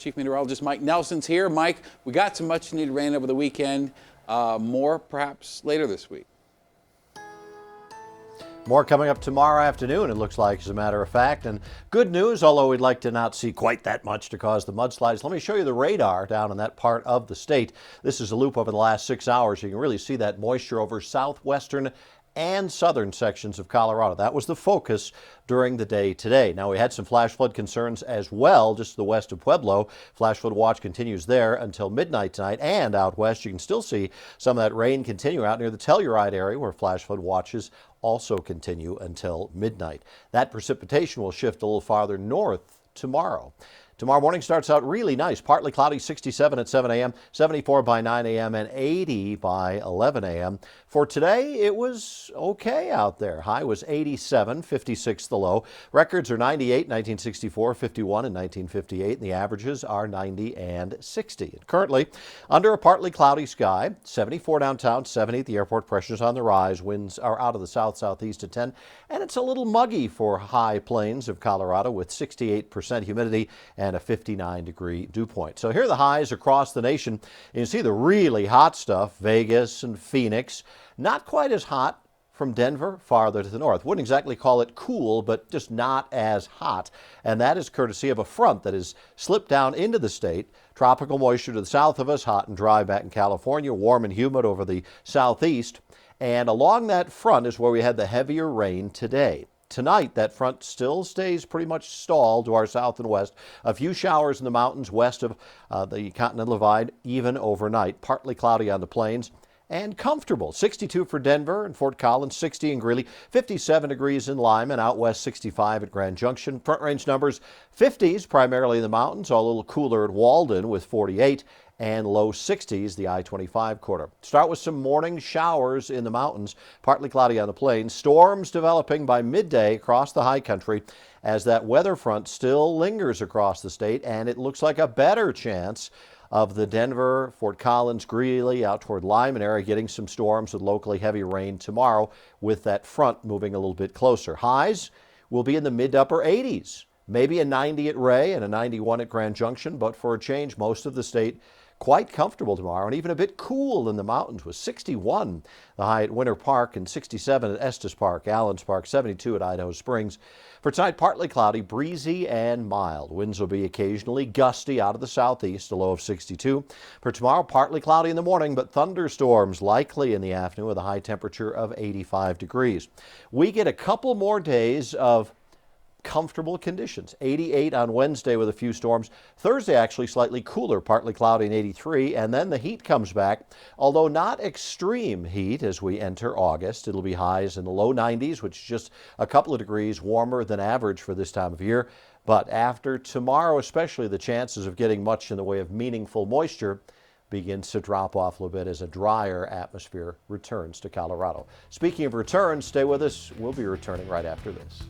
Chief Meteorologist Mike Nelson's here. Mike, we got some much needed rain over the weekend. More perhaps later this week. More coming up tomorrow afternoon, it looks like, as a matter of fact. And good news, although we'd like to not see quite that much to cause the mudslides. Let me show you the radar down in that part of the state. This is a loop over the last 6 hours. You can really see that moisture over southwestern and southern sections of Colorado. That was the focus during the day today. Now, we had some flash flood concerns as well, just to the west of Pueblo. Flash flood watch continues there until midnight tonight. And out west, you can still see some of that rain continue out near the Telluride area, where flash flood watches also continue until midnight. That precipitation will shift a little farther north tomorrow. Tomorrow morning starts out really nice. Partly cloudy, 67 at 7 a.m., 74 by 9 a.m., and 80 by 11 a.m. For today, it was okay out there. High was 87, 56 the low. Records are 98, 1964, 51, and 1958, and the averages are 90 and 60. And currently, under a partly cloudy sky, 74 downtown, 70 at the airport. Pressures on the rise. Winds are out of the south-southeast at 10, and it's a little muggy for high plains of Colorado with 68% humidity and a 59-degree dew point. So here are the highs across the nation. You can see the really hot stuff, Vegas and Phoenix. Not quite as hot from Denver, farther to the north. Wouldn't exactly call it cool, but just not as hot. And that is courtesy of a front that has slipped down into the state. Tropical moisture to the south of us, hot and dry back in California, warm and humid over the southeast. And along that front is where we had the heavier rain today. Tonight, that front still stays pretty much stalled to our south and west. A few showers in the mountains west of the Continental Divide, even overnight. Partly cloudy on the plains and comfortable. 62 for Denver and Fort Collins, 60 in Greeley, 57 degrees in Lyman, out west 65 at Grand Junction. Front range numbers 50s, primarily in the mountains, a little cooler at Walden with 48. And low 60s, the I-25 corridor. Start with some morning showers in the mountains, partly cloudy on the plains. Storms developing by midday across the high country as that weather front still lingers across the state, and it looks like a better chance of the Denver, Fort Collins, Greeley, out toward Lyman area getting some storms with locally heavy rain tomorrow with that front moving a little bit closer. Highs will be in the mid-upper 80s. Maybe a 90 at Ray and a 91 at Grand Junction, but for a change, most of the state quite comfortable tomorrow, and even a bit cool in the mountains with 61 the high at Winter Park and 67 at Estes Park, Allens Park, 72 at Idaho Springs. For tonight, partly cloudy, breezy and mild. Winds will be occasionally gusty out of the southeast, a low of 62. For tomorrow, partly cloudy in the morning, but thunderstorms likely in the afternoon with a high temperature of 85 degrees. We get a couple more days of comfortable conditions. 88 on Wednesday with a few storms. Thursday actually slightly cooler, partly cloudy and 83, and then the heat comes back, although not extreme heat as we enter August. It'll be highs in the low 90s, which is just a couple of degrees warmer than average for this time of year. But after tomorrow, especially, the chances of getting much in the way of meaningful moisture begins to drop off a little bit as a drier atmosphere returns to Colorado. Speaking of returns, stay with us. We'll be returning right after this.